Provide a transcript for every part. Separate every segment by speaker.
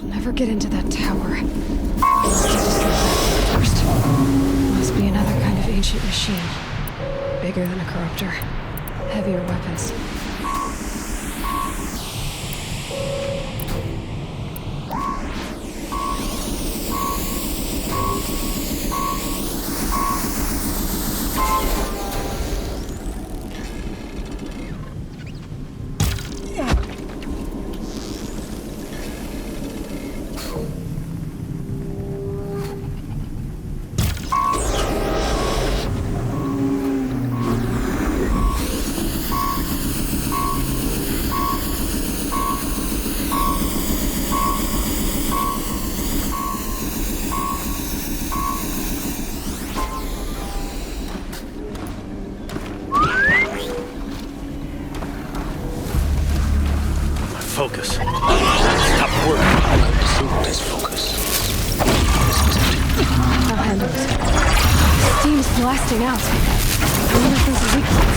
Speaker 1: Never get into that tower. First. Must be another kind of ancient machine. Bigger than a corruptor. Heavier weapons.
Speaker 2: Focus. Stop working.
Speaker 3: I'm pursuing this focus.
Speaker 1: I'll handle it. Steam's blasting out. I wonder if there's a weak spot.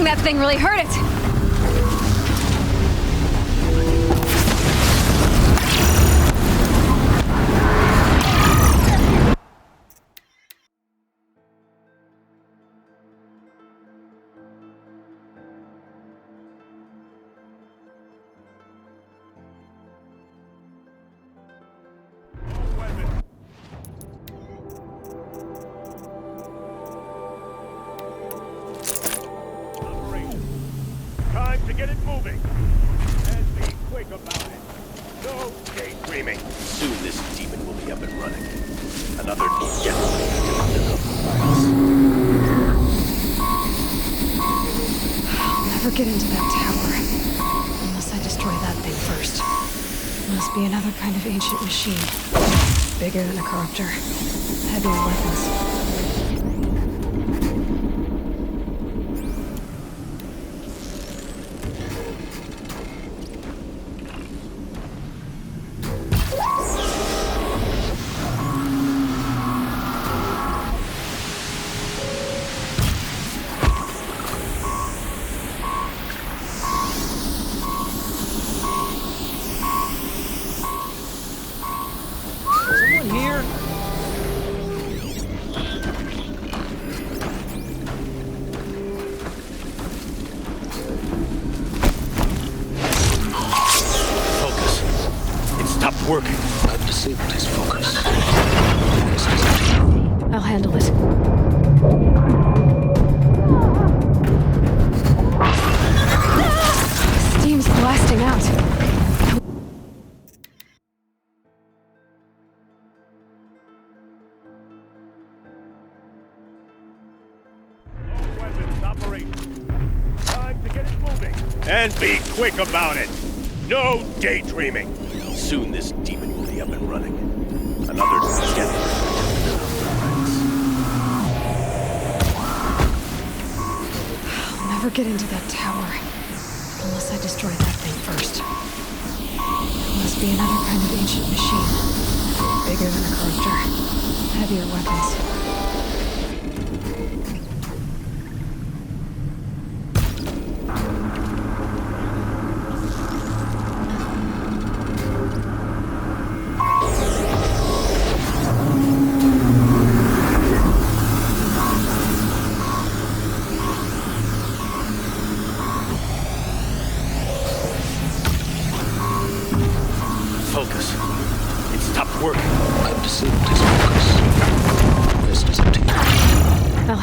Speaker 1: That thing really hurt it.
Speaker 2: Time to get it moving. And be quick about it. No daydreaming. Soon this demon will be up and running. Another getaway to the
Speaker 1: I'll never get into that tower. Unless I destroy that thing first. Must be another kind of ancient machine. Bigger than a corruptor. Heavier weapons.
Speaker 2: working.
Speaker 3: I've disabled his focus.
Speaker 1: I'll handle it. Steam's blasting out.
Speaker 2: Time to get it moving. And be quick about it. No daydreaming. Soon this demon will be up and running. Another step.
Speaker 1: I'll never get into that tower. Unless I destroy that thing first. It must be another kind of ancient machine. Bigger than a corruptor. Heavier weapons.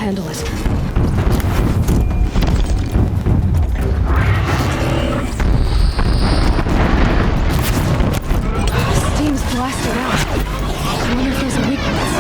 Speaker 1: handle it. Steam's blasting out. I wonder if there's a weakness.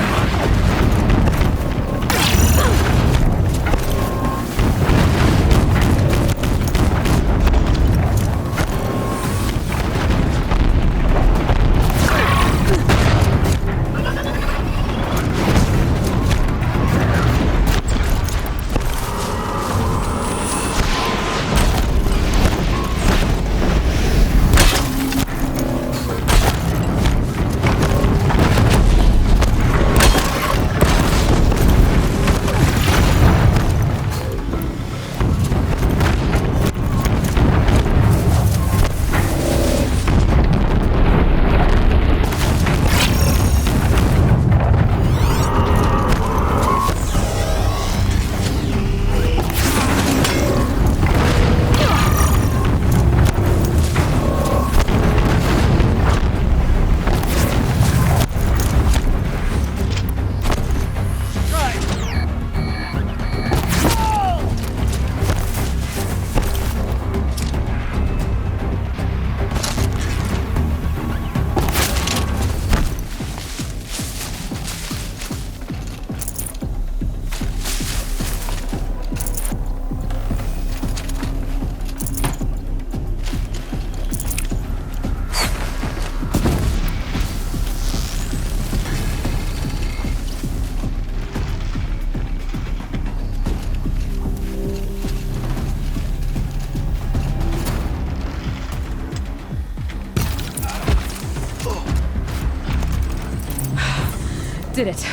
Speaker 1: Did it.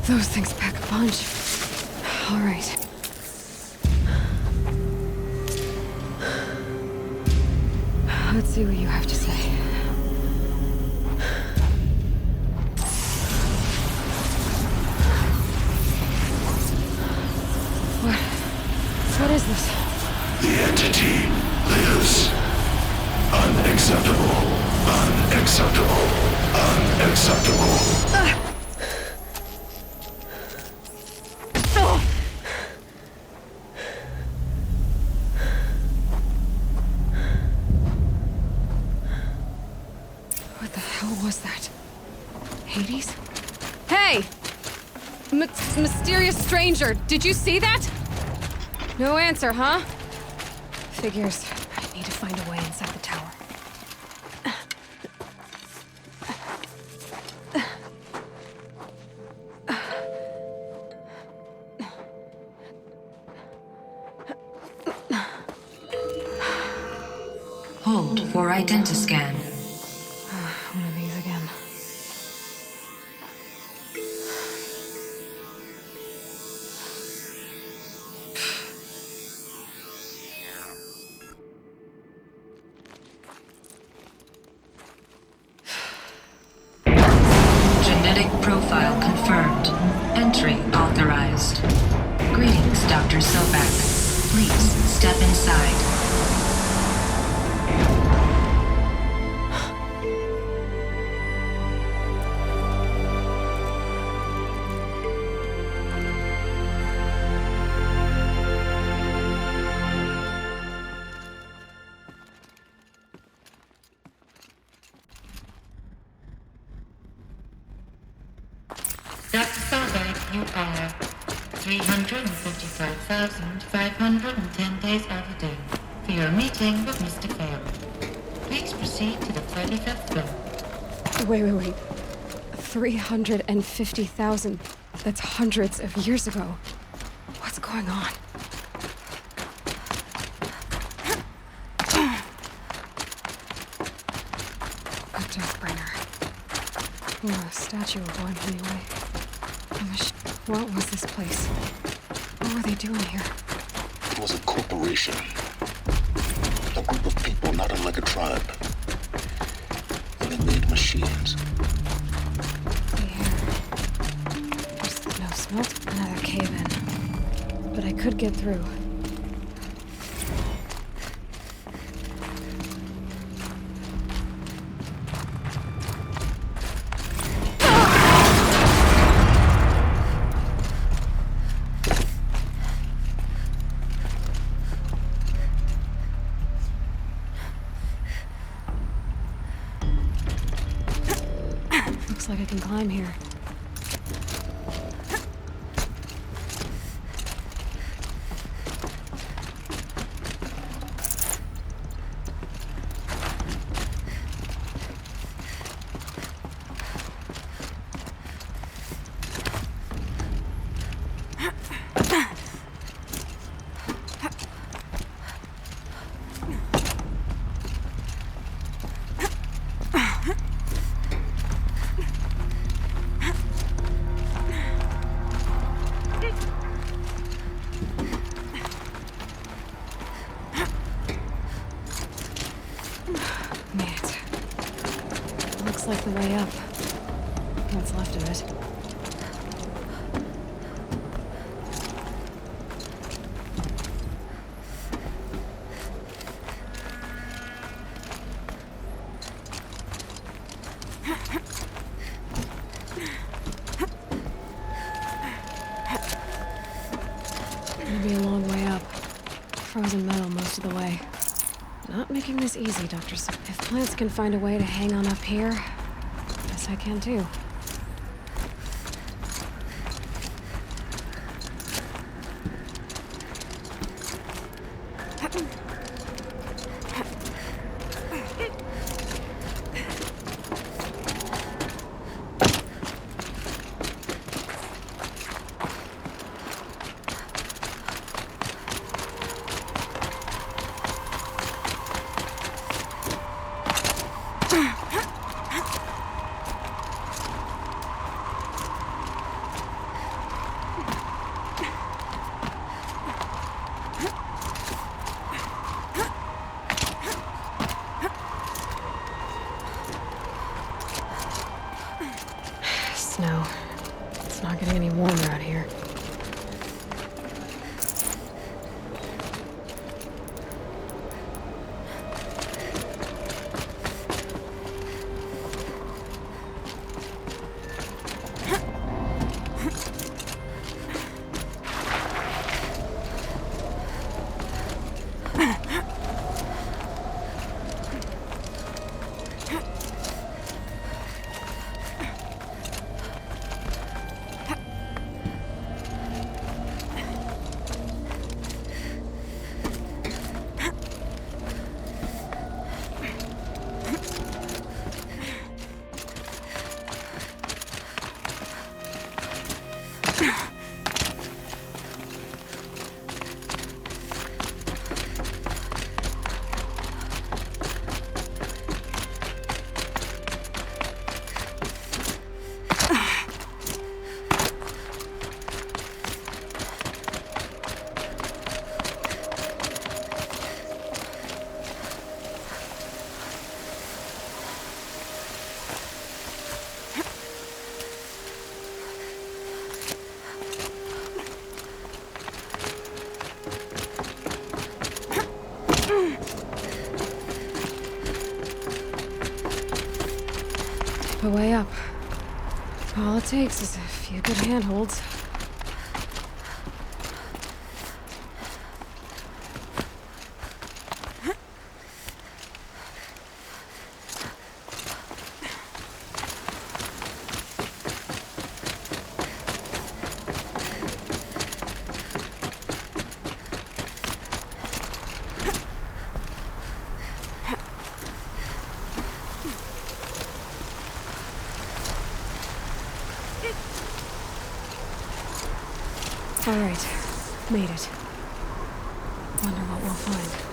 Speaker 1: Those things pack a punch. All right. Let's see what you have to say. What is this?
Speaker 4: The entity lives. Unacceptable. Unacceptable. Unacceptable.
Speaker 1: What the hell was that? Hades? Hey! Mysterious stranger, did you see that? No answer, huh? Figures. I need to find a way inside the tower.
Speaker 5: Hold for identiscan.
Speaker 1: One of these again.
Speaker 5: Genetic profile confirmed. Entry authorized. Greetings, Dr. Sobek. Please step inside.
Speaker 6: Dr. Solberg, you are 355,510 days overdue for your meeting with Mr. Fair. Please proceed to the 35th floor.
Speaker 1: Wait. 350,000. That's hundreds of years ago. What's going on? A Deathbringer. Oh, a statue of one, anyway. What was this place? What were they doing here?
Speaker 4: It was a corporation. A group of people not unlike a tribe. And they made machines.
Speaker 1: Here. There's no smoke. Another cave-in. But I could get through. Looks like I can climb here. Like the way up. What's left of it. Gonna be a long way up. Frozen metal most of the way. Not making this easy, Dr. If plants can find a way to hang on up here, guess I can too. Snow. It's not getting any warmer out here. A way up. All it takes is a few good handholds. All right, made it. Wonder what we'll find.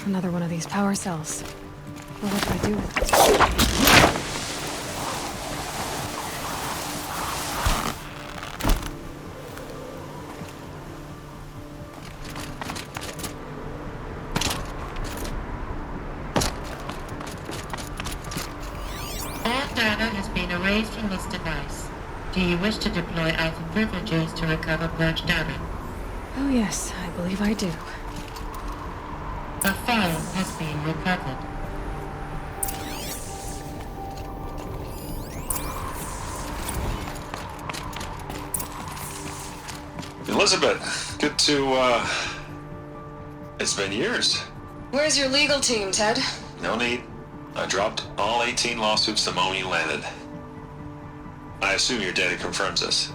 Speaker 1: Another one of these power cells. Well, what do I do with it?
Speaker 6: That data has been erased from Confirming this device. Do you wish to deploy Alpha privileges to recover purged data?
Speaker 1: Oh yes, I believe I do.
Speaker 6: A file has been recovered.
Speaker 7: Elizabeth, good to, it's been years.
Speaker 1: Where's your legal team, Ted?
Speaker 7: No need. I dropped all 18 lawsuits the moment you landed. I assume your data confirms this.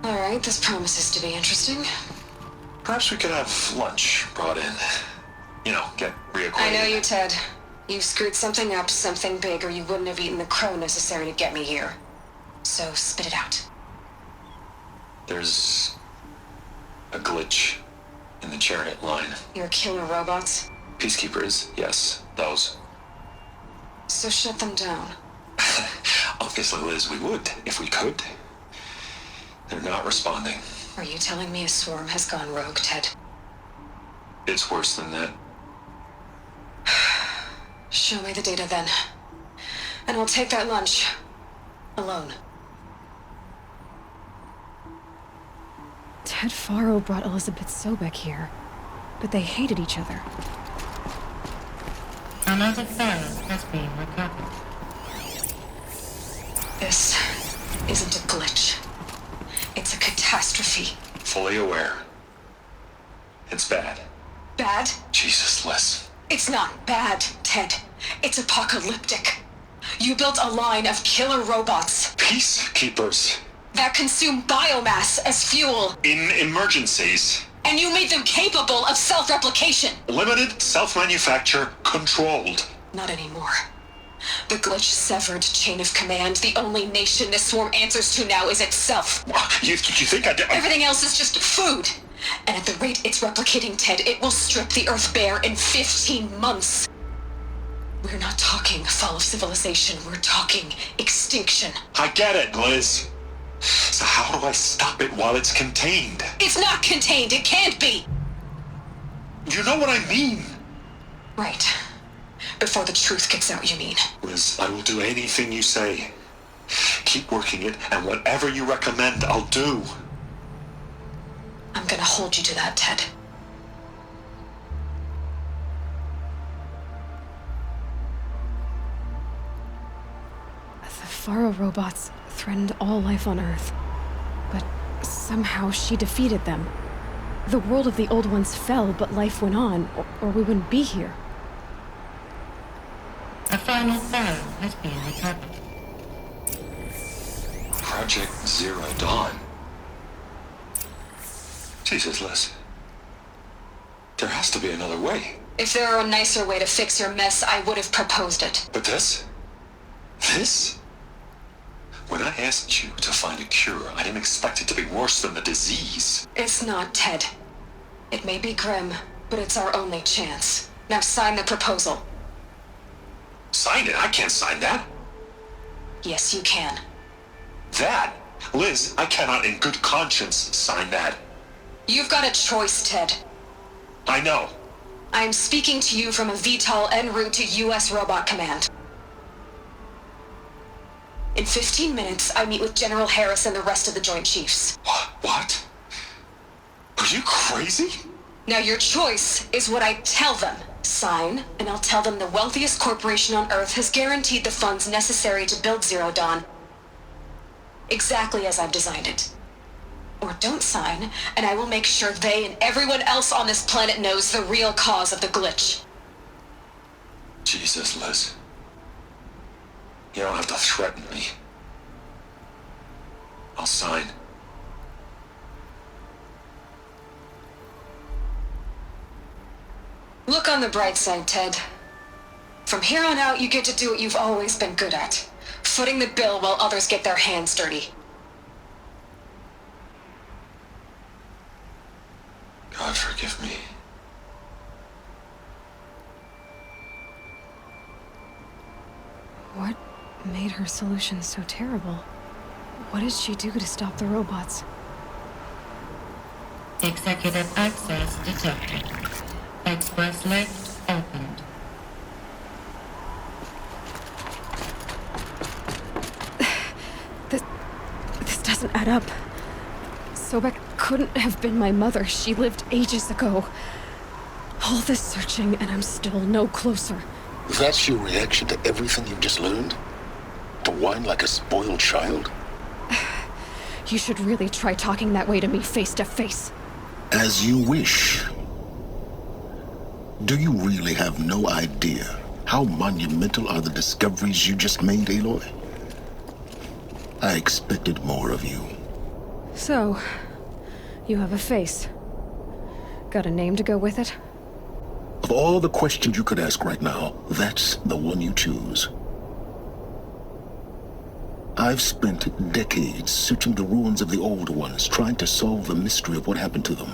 Speaker 1: Alright, this promises to be interesting.
Speaker 7: Perhaps we could have lunch brought in. You know, get reacquainted.
Speaker 1: I know you, Ted. You've screwed something up, something big, or you wouldn't have eaten the crow necessary to get me here. So spit it out.
Speaker 7: There's a glitch in the chariot line.
Speaker 1: Your killer robots?
Speaker 7: Peacekeepers, yes, those.
Speaker 1: So shut them down.
Speaker 7: Obviously, Liz, we would, if we could. They're not responding.
Speaker 1: Are you telling me a swarm has gone rogue, Ted?
Speaker 7: It's worse than that.
Speaker 1: Show me the data then. And I'll take that lunch. Alone. Ted Faro brought Elizabeth Sobek here, but they hated each other.
Speaker 6: Another file has been recovered.
Speaker 1: This isn't a glitch. It's a catastrophe.
Speaker 7: Fully aware. It's bad.
Speaker 1: Bad?
Speaker 7: Jesus, Liz.
Speaker 1: It's not bad, Ted. It's apocalyptic. You built a line of killer robots
Speaker 7: Peacekeepers.
Speaker 1: that consume biomass as fuel,
Speaker 7: In emergencies.
Speaker 1: and you made them capable of self-replication.
Speaker 7: Limited, self-manufacture, controlled.
Speaker 1: Not anymore. The glitch severed chain of command. The only nation this swarm answers to now is itself.
Speaker 7: You think I did?
Speaker 1: Everything else is just food. And at the rate it's replicating, Ted, it will strip the Earth bare in 15 months. We're not talking fall of civilization. We're talking extinction.
Speaker 7: I get it, Liz. So how do I stop it while it's contained?
Speaker 1: It's not contained. It can't be.
Speaker 7: You know what I mean.
Speaker 1: Right. Before the truth gets out, you mean?
Speaker 7: Liz, I will do anything you say. Keep working it, and whatever you recommend, I'll do.
Speaker 1: I'm gonna hold you to that, Ted. The Faro robots threatened all life on Earth, but somehow she defeated them. The world of the old ones fell, but life went on, or we wouldn't be here.
Speaker 6: A final file has been recovered.
Speaker 7: Project Zero Dawn. Jesus, Liz. There has to be another way.
Speaker 1: If there were a nicer way to fix your mess, I would have proposed it.
Speaker 7: But this? This? When I asked you to find a cure, I didn't expect it to be worse than the disease.
Speaker 1: It's not, Ted. It may be grim, but it's our only chance. Now sign the proposal.
Speaker 7: Sign it? I can't sign that.
Speaker 1: Yes, you can.
Speaker 7: That? Liz, I cannot in good conscience sign that.
Speaker 1: You've got a choice, Ted.
Speaker 7: I know.
Speaker 1: I'm speaking to you from a VTOL en route to U.S. Robot Command. In 15 minutes, I meet with General Harris and the rest of the Joint Chiefs.
Speaker 7: What? Are you crazy?
Speaker 1: Now your choice is what I tell them. Sign, and I'll tell them the wealthiest corporation on Earth has guaranteed the funds necessary to build Zero Dawn. Exactly as I've designed it. Or don't sign, and I will make sure they and everyone else on this planet knows the real cause of the glitch.
Speaker 7: Jesus, Liz. You don't have to threaten me. I'll sign.
Speaker 1: Look on the bright side, Ted. From here on out, you get to do what you've always been good at. Footing the bill while others get their hands dirty.
Speaker 7: God forgive me.
Speaker 1: What made her solution so terrible? What did she do to stop the robots?
Speaker 6: Executive access detected. Express lift opened.
Speaker 1: doesn't add up. Sobek couldn't have been my mother. She lived ages ago. All this searching, and I'm still no closer.
Speaker 4: That's your reaction to everything you've just learned? To whine like a spoiled child?
Speaker 1: You should really try talking that way to me face to face.
Speaker 4: As you wish. Do you really have no idea how monumental are the discoveries you just made, Aloy? I expected more of you.
Speaker 1: So, you have a face. Got a name to go with it?
Speaker 4: Of all the questions you could ask right now, that's the one you choose. I've spent decades searching the ruins of the old ones, trying to solve the mystery of what happened to them.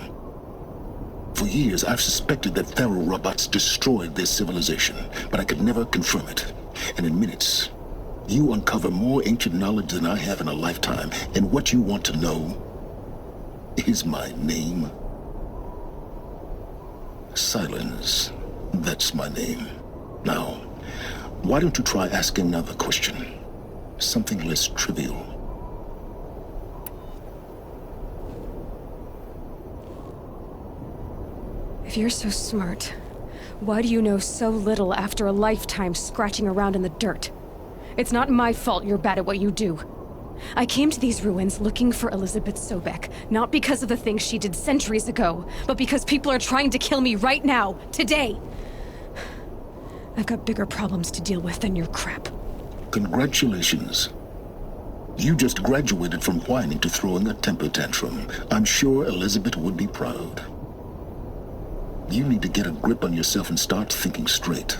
Speaker 4: For years, I've suspected that Faro robots destroyed their civilization, but I could never confirm it. And in minutes, you uncover more ancient knowledge than I have in a lifetime, and what you want to know is my name. Silence. That's my name. Now, why don't you try asking another question? Something less trivial.
Speaker 1: If you're so smart, why do you know so little after a lifetime scratching around in the dirt? It's not my fault you're bad at what you do. I came to these ruins looking for Elizabeth Sobek, not because of the things she did centuries ago, but because people are trying to kill me right now, today. I've got bigger problems to deal with than your crap.
Speaker 4: Congratulations. You just graduated from whining to throwing a temper tantrum. I'm sure Elizabeth would be proud. You need to get a grip on yourself and start thinking straight.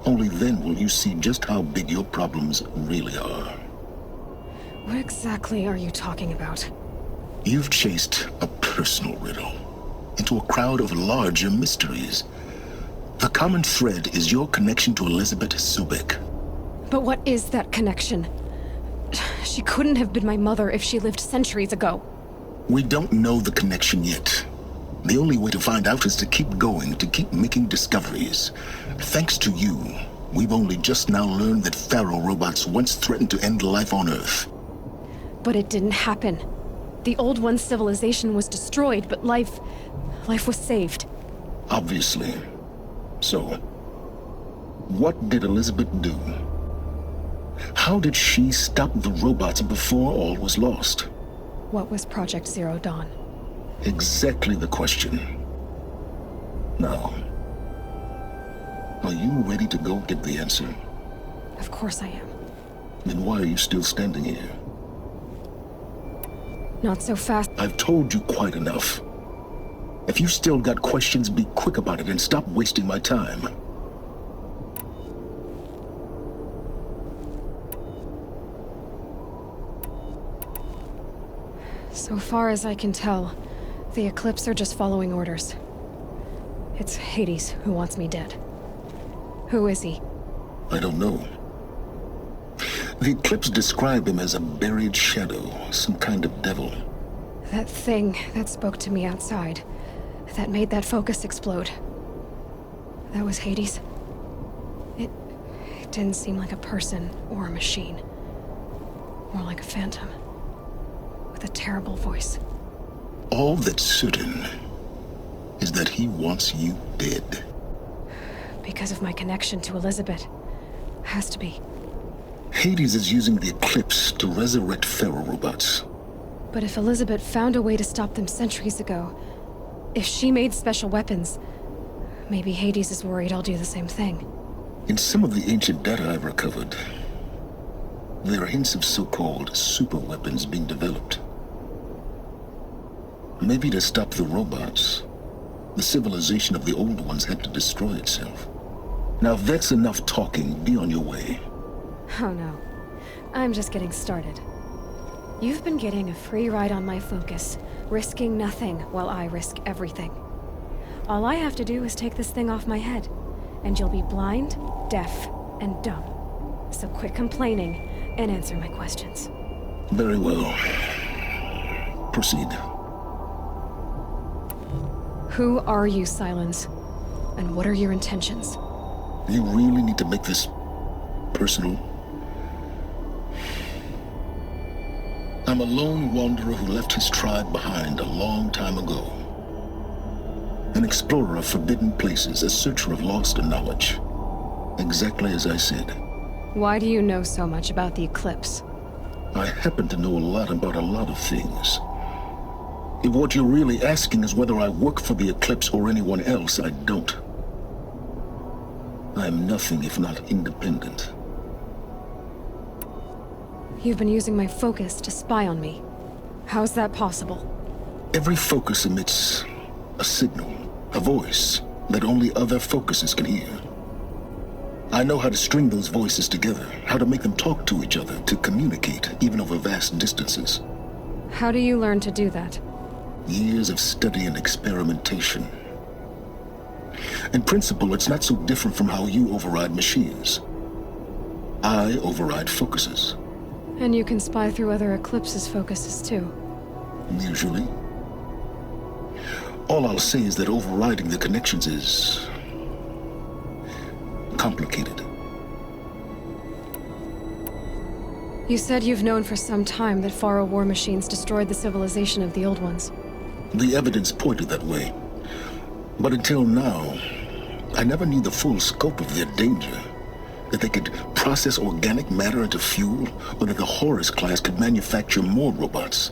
Speaker 4: Only then will you see just how big your problems really are.
Speaker 1: What exactly are you talking about?
Speaker 4: You've chased a personal riddle into a crowd of larger mysteries. The common thread is your connection to Elizabeth Sobek.
Speaker 1: But what is that connection? She couldn't have been my mother if she lived centuries ago.
Speaker 4: We don't know the connection yet. The only way to find out is to keep going, to keep making discoveries. Thanks to you, we've only just now learned that Faro robots once threatened to end life on Earth.
Speaker 1: But it didn't happen. The Old One's civilization was destroyed, but life was saved.
Speaker 4: Obviously. So, what did Elizabeth do? How did she stop the robots before all was lost?
Speaker 1: What was Project Zero Dawn?
Speaker 4: Exactly the question. Now, are you ready to go get the answer?
Speaker 1: Of course I am.
Speaker 4: Then why are you still standing here?
Speaker 1: Not so fast.
Speaker 4: I've told you quite enough. If you still got questions, be quick about it and stop wasting my time.
Speaker 1: So far as I can tell, the Eclipse are just following orders. It's Hades who wants me dead. Who is he?
Speaker 4: I don't know. The Eclipse describe him as a buried shadow, some kind of devil.
Speaker 1: That thing that spoke to me outside, that made that focus explode. That was Hades. It didn't seem like a person or a machine. More like a phantom. With a terrible voice.
Speaker 4: All that's certain is that he wants you dead.
Speaker 1: Because of my connection to Elizabeth. Has to be.
Speaker 4: Hades is using the Eclipse to resurrect Faro robots.
Speaker 1: But if Elizabeth found a way to stop them centuries ago, if she made special weapons, maybe Hades is worried I'll do the same thing.
Speaker 4: In some of the ancient data I've recovered, there are hints of so-called super weapons being developed. Maybe to stop the robots, the civilization of the old ones had to destroy itself. Now if that's enough talking, be on your way.
Speaker 1: Oh no. I'm just getting started. You've been getting a free ride on my focus, risking nothing while I risk everything. All I have to do is take this thing off my head, and you'll be blind, deaf, and dumb. So quit complaining and answer my questions.
Speaker 4: Very well. Proceed.
Speaker 1: Who are you, Silence? And what are your intentions?
Speaker 4: You really need to make this personal? I'm a lone wanderer who left his tribe behind a long time ago. An explorer of forbidden places, a searcher of lost knowledge. Exactly as I said.
Speaker 1: Why do you know so much about the eclipse?
Speaker 4: I happen to know a lot about a lot of things. If what you're really asking is whether I work for the Eclipse or anyone else, I don't. I am nothing if not independent.
Speaker 1: You've been using my focus to spy on me. How's that possible?
Speaker 4: Every focus emits a signal, a voice that only other focuses can hear. I know how to string those voices together, how to make them talk to each other, to communicate, even over vast distances.
Speaker 1: How do you learn to do that?
Speaker 4: Years of study and experimentation. In principle, it's not so different from how you override machines. I override focuses.
Speaker 1: And you can spy through other Eclipse's focuses too.
Speaker 4: Usually. All I'll say is that overriding the connections is complicated.
Speaker 1: You said you've known for some time that Faro war machines destroyed the civilization of the Old Ones.
Speaker 4: The evidence pointed that way. But until now, I never knew the full scope of their danger. That they could process organic matter into fuel, or that the Horus class could manufacture more robots.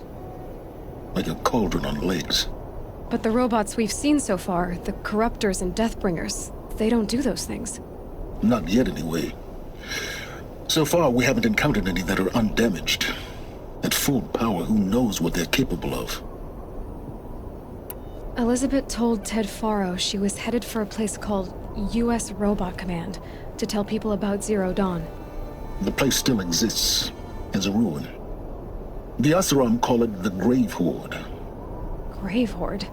Speaker 4: Like a cauldron on legs.
Speaker 1: But the robots we've seen so far, the Corruptors and Deathbringers, they don't do those things.
Speaker 4: Not yet, anyway. So far, we haven't encountered any that are undamaged. At full power, who knows what they're capable of?
Speaker 1: Elizabeth told Ted Faro she was headed for a place called U.S. Robot Command to tell people about Zero Dawn.
Speaker 4: The place still exists, as a ruin. The Oseram call it the Grave Horde.
Speaker 1: Grave Horde?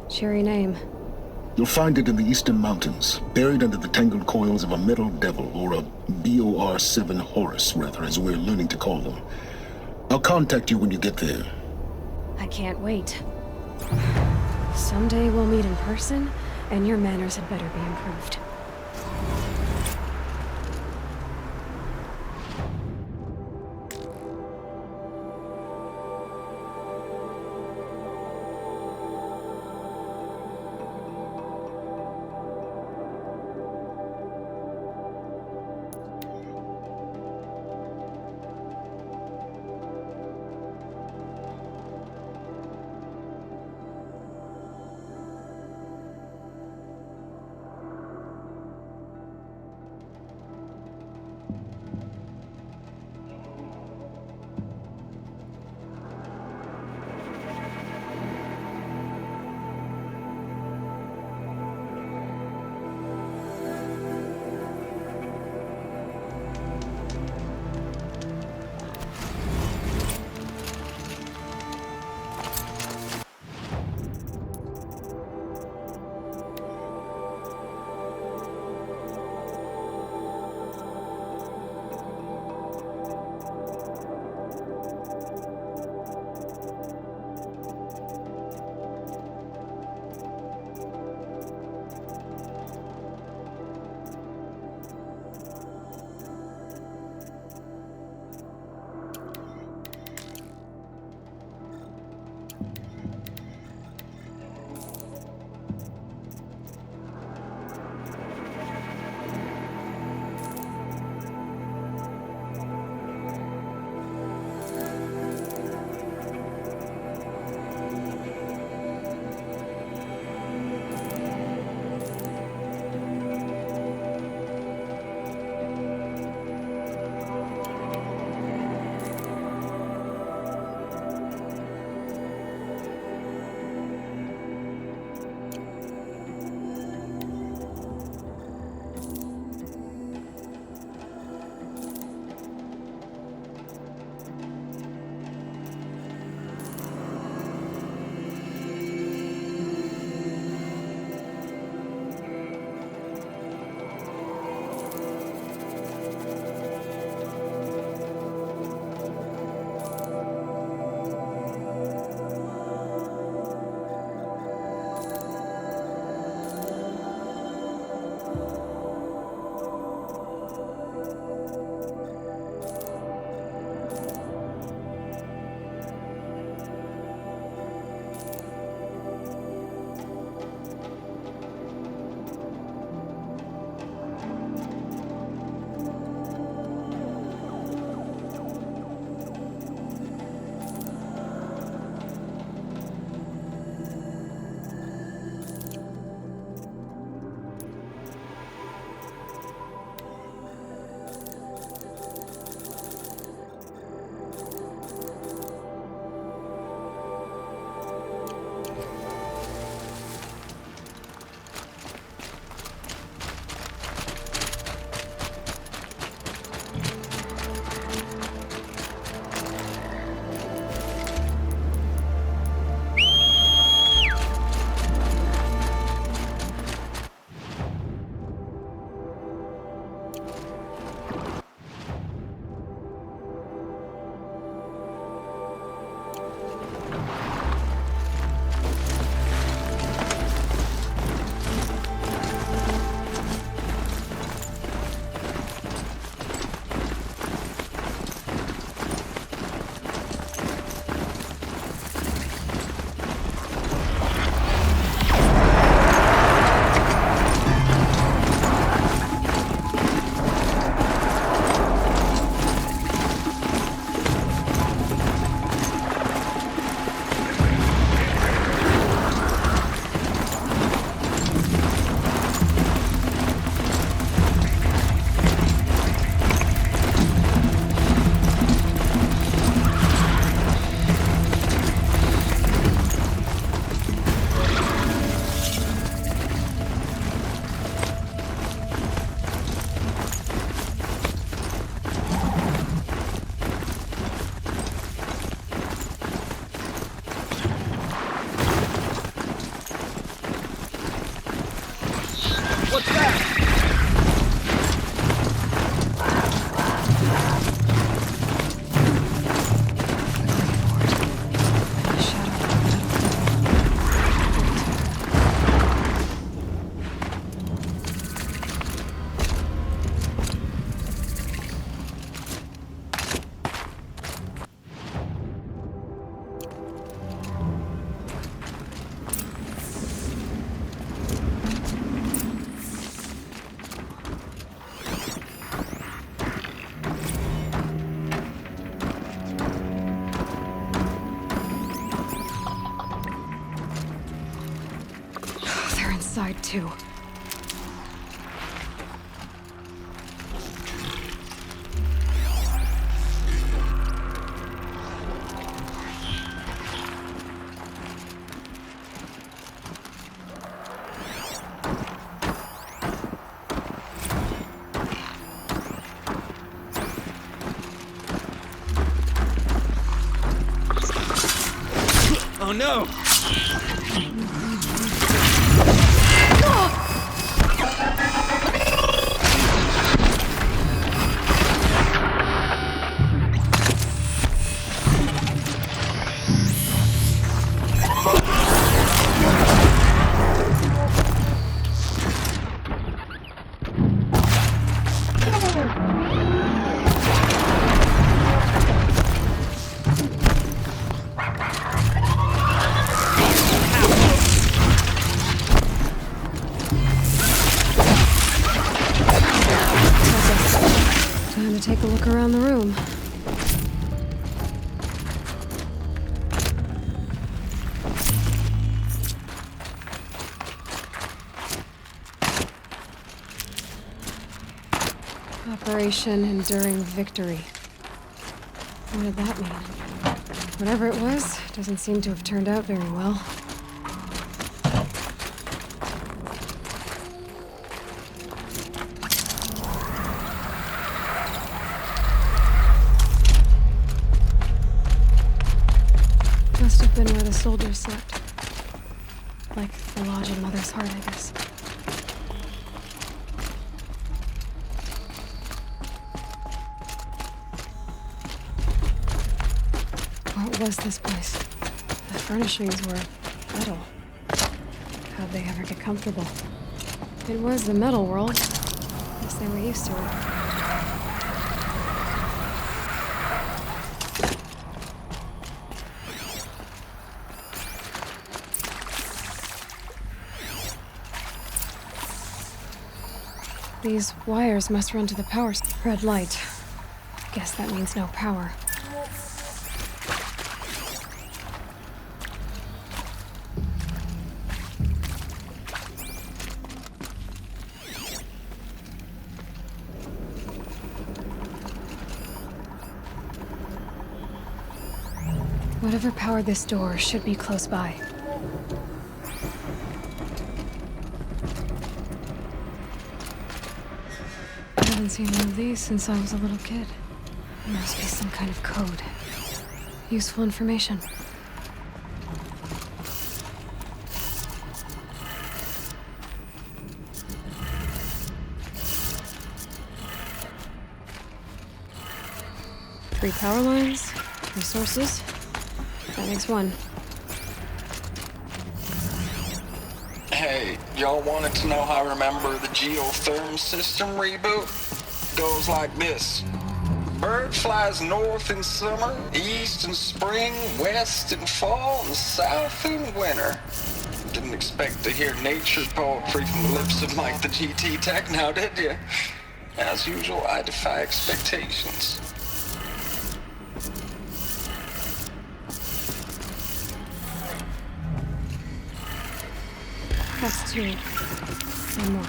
Speaker 1: Cheery name.
Speaker 4: You'll find it in the Eastern Mountains, buried under the tangled coils of a Metal Devil, or a BOR-7 Horus, rather, as we're learning to call them. I'll contact you when you get there.
Speaker 1: I can't wait. Someday we'll meet in person, and your manners had better be improved. side, too.
Speaker 2: Oh no!
Speaker 1: Time to take a look around the room. Operation Enduring Victory. What did that mean? Whatever it was, doesn't seem to have turned out very well. Must have been where the soldiers slept. Like the lodge in Mother's Heart, I guess. What was this place? The furnishings were metal. How'd they ever get comfortable? It was the metal world. Guess they were used to it. These wires must run to the power. Red light. Guess that means no power. Whatever powered this door should be close by. I haven't seen one of these since I was a little kid. There must be some kind of code. Useful information. Three power lines, resources. That makes one.
Speaker 8: Hey, y'all wanted to know how I remember the geotherm system reboot? Goes like this. Bird flies north in summer, east in spring, west in fall, and south in winter. Didn't expect to hear nature poetry from the lips of Mike the GT Tech now, did you? As usual, I defy expectations.
Speaker 1: That's two. One more.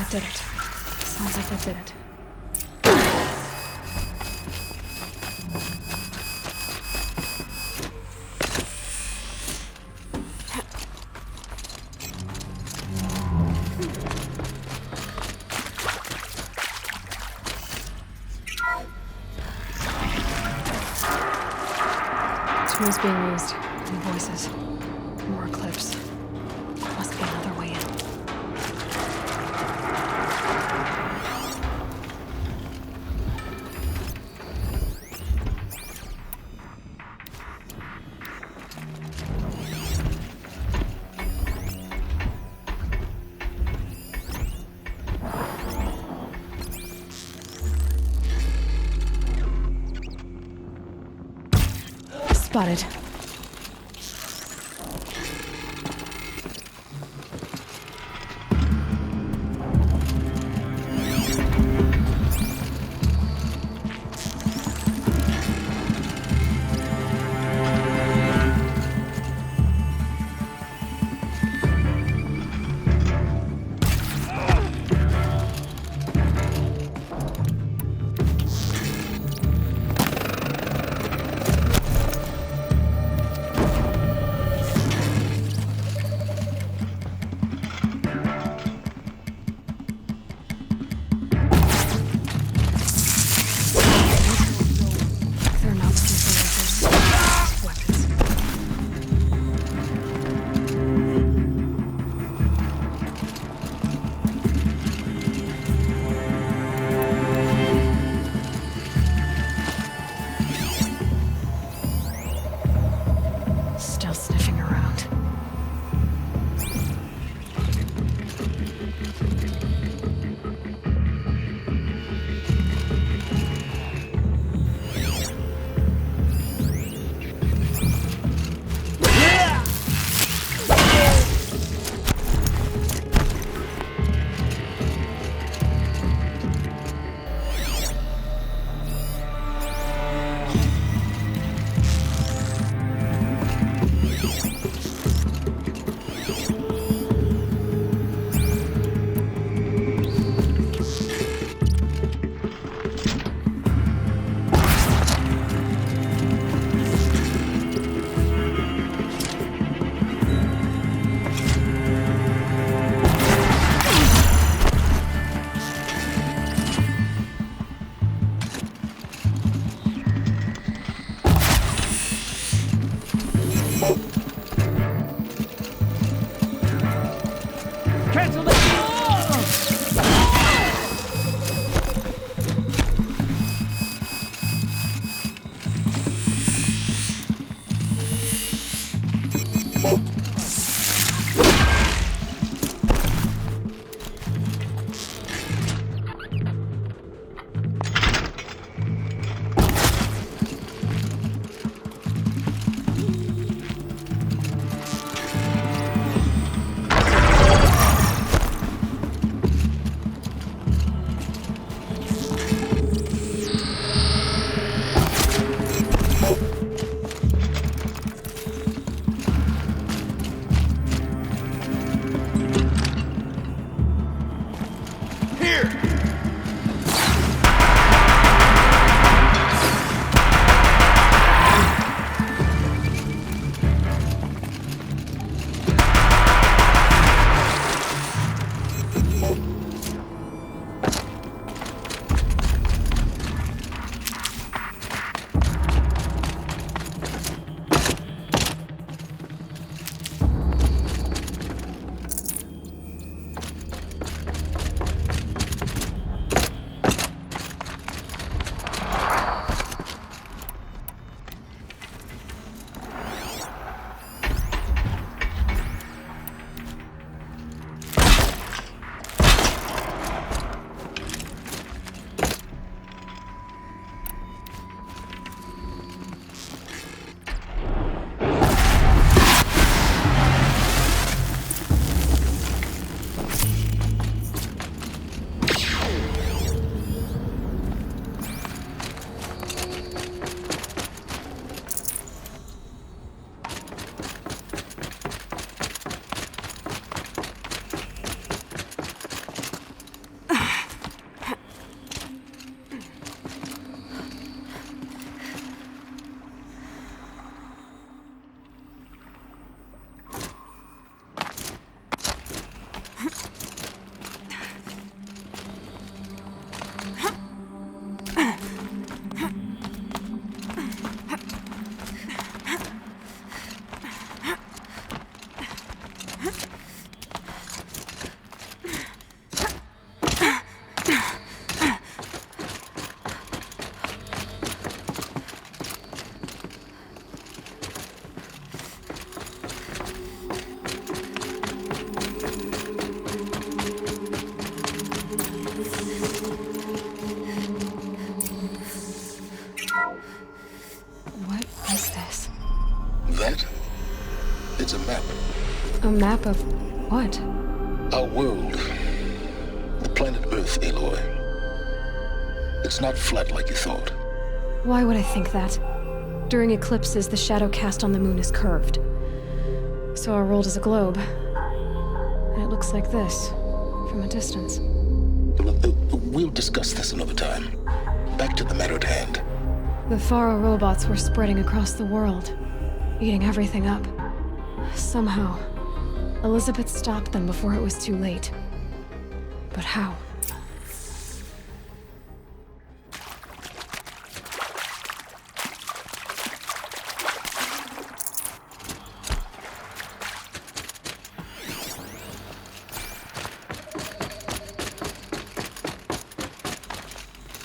Speaker 1: That did it. Sounds like that did it. Tools being used. New voices. More clips. Must be another way in. Spotted.
Speaker 4: It's a map.
Speaker 1: A map of what?
Speaker 4: Our world. The planet Earth, Aloy. It's not flat like you thought.
Speaker 1: Why would I think that? During eclipses, the shadow cast on the moon is curved. So our world is a globe. And it looks like this, from a distance.
Speaker 4: We'll discuss this another time. Back to the matter at hand.
Speaker 1: The Faro robots were spreading across the world, eating everything up. Somehow, Elizabeth stopped them before it was too late. But how?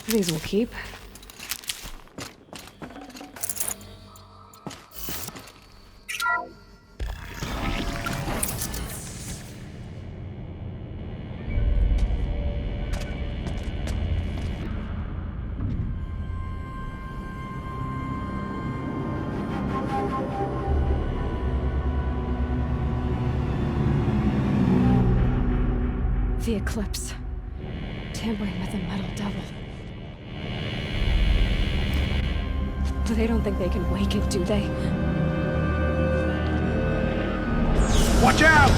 Speaker 1: These will keep. The eclipse. Tampering with the metal devil. They don't think they can wake it, do they?
Speaker 2: Watch out!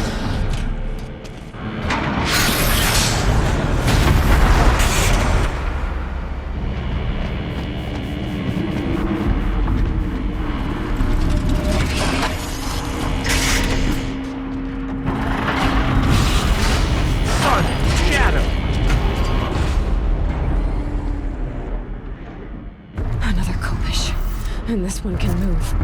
Speaker 1: Another Kopish. And this one can move.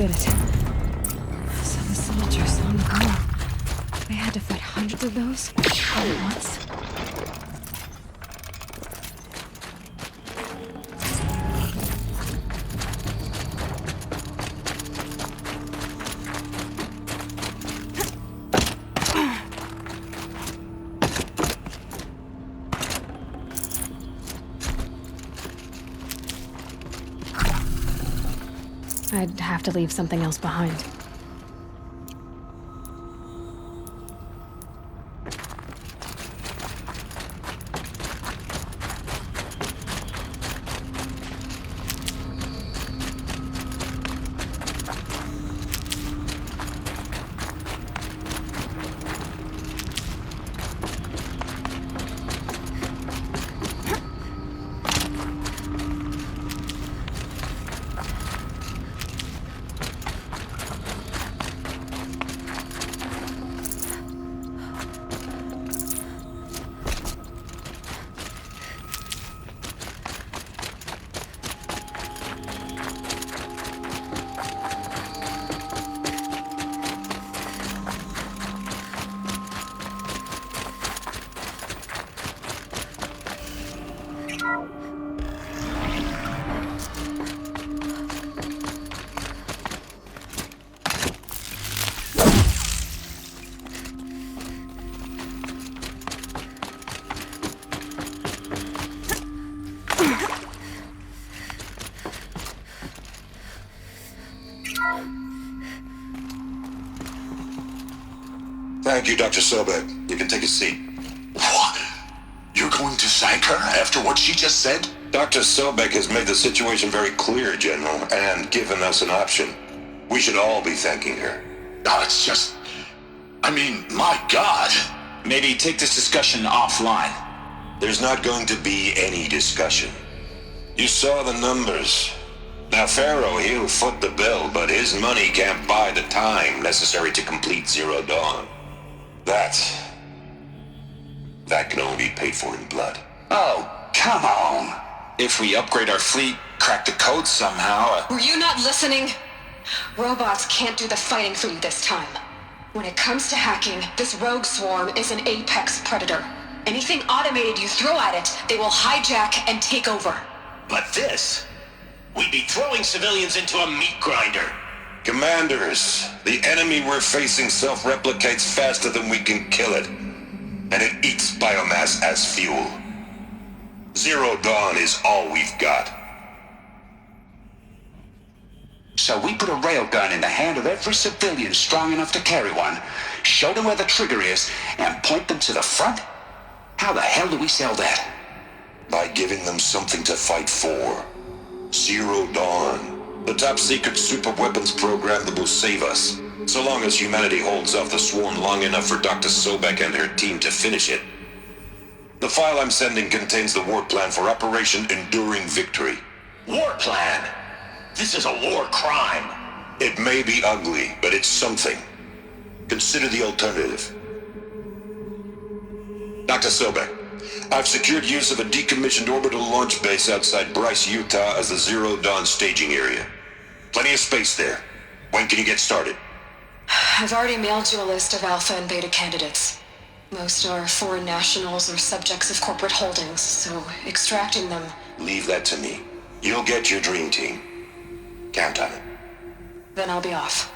Speaker 1: did it. So the soldiers on the go. They had to fight hundreds of those all at once. I'd have to leave something else behind.
Speaker 7: Thank you, Dr. Sobek. You can take a seat. What? You're going to thank her after what she just said? Dr. Sobek has made the situation very clear, General, and given us an option. We should all be thanking her.
Speaker 9: No, it's just... I mean, my God. Maybe take this discussion offline.
Speaker 7: There's not going to be any discussion. You saw the numbers. Now, Pharaoh, he'll foot the bill, but his money can't buy the time necessary to complete Zero Dawn. That can only be paid for in blood.
Speaker 9: Oh, come on. If we upgrade our fleet, crack the code somehow...
Speaker 10: Were you not listening? Robots can't do the fighting for you this time. When it comes to hacking, this rogue swarm is an apex predator. Anything automated you throw at it, they will hijack and take over.
Speaker 2: But this... we'd be throwing civilians into a meat grinder.
Speaker 7: Commanders, the enemy we're facing self-replicates faster than we can kill it. And it eats biomass as fuel. Zero Dawn is all we've got.
Speaker 9: So we put a railgun in the hand of every civilian strong enough to carry one, show them where the trigger is, and point them to the front? How the hell do we sell that?
Speaker 7: By giving them something to fight for. Zero Dawn, the top-secret superweapons program that will save us, so long as humanity holds off the swarm long enough for Dr. Sobek and her team to finish it. The file I'm sending contains the war plan for Operation Enduring Victory.
Speaker 2: War plan? This is a war crime.
Speaker 7: It may be ugly, but it's something. Consider the alternative. Dr. Sobek, I've secured use of a decommissioned orbital launch base outside Bryce, Utah as the Zero Dawn staging area. Plenty of space there. When can you get started?
Speaker 10: I've already mailed you a list of Alpha and Beta candidates. Most are foreign nationals or subjects of corporate holdings, so extracting them...
Speaker 7: Leave that to me. You'll get your dream team. Count on it.
Speaker 10: Then I'll be off.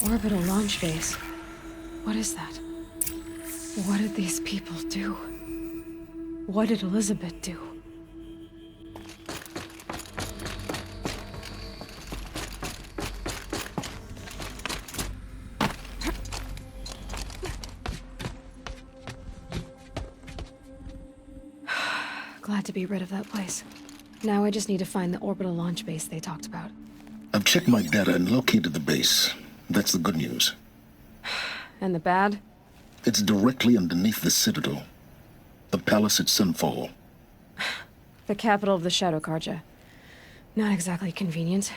Speaker 1: Orbital launch base. What is that? What did these people do? What did Elizabeth do? Glad to be rid of that place. Now I just need to find the orbital launch base they talked about.
Speaker 4: I've checked my data and located the base. That's the good news.
Speaker 1: And the bad?
Speaker 4: It's directly underneath the Citadel. The palace at Sunfall.
Speaker 1: The capital of the Shadow Carja. Not exactly convenient.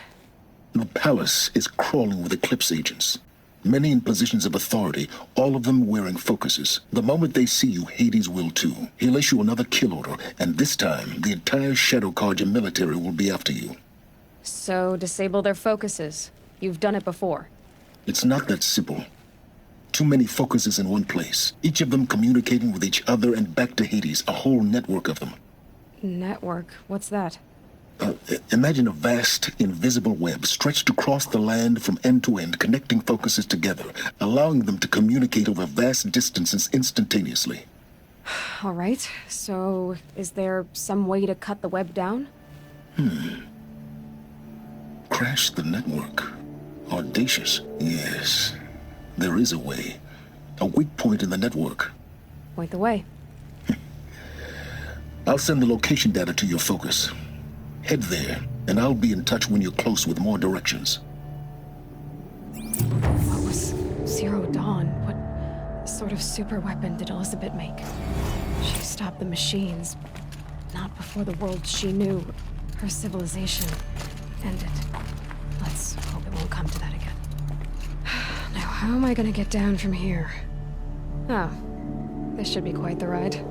Speaker 4: The palace is crawling with Eclipse agents. Many in positions of authority, all of them wearing focuses. The moment they see you, Hades will too. He'll issue another kill order, and this time, the entire Shadow Carja military will be after you.
Speaker 1: So, disable their focuses. You've done it before.
Speaker 4: It's not that simple. Too many focuses in one place, each of them communicating with each other and back to Hades, a whole network of them.
Speaker 1: Network? What's that?
Speaker 4: Imagine a vast, invisible web stretched across the land from end to end, connecting focuses together, allowing them to communicate over vast distances instantaneously.
Speaker 1: All right, so is there some way to cut the web down?
Speaker 4: Crash the network. Audacious. Yes, there is a way. A weak point in the network.
Speaker 1: Point the way.
Speaker 4: I'll send the location data to your focus. Head there, and I'll be in touch when you're close with more directions.
Speaker 1: What was Zero Dawn? What sort of super weapon did Elizabeth make? She stopped the machines. Not before the world she knew, her civilization, ended. Let's hope it won't come to that again. Now, how am I gonna get down from here? Oh, this should be quite the ride.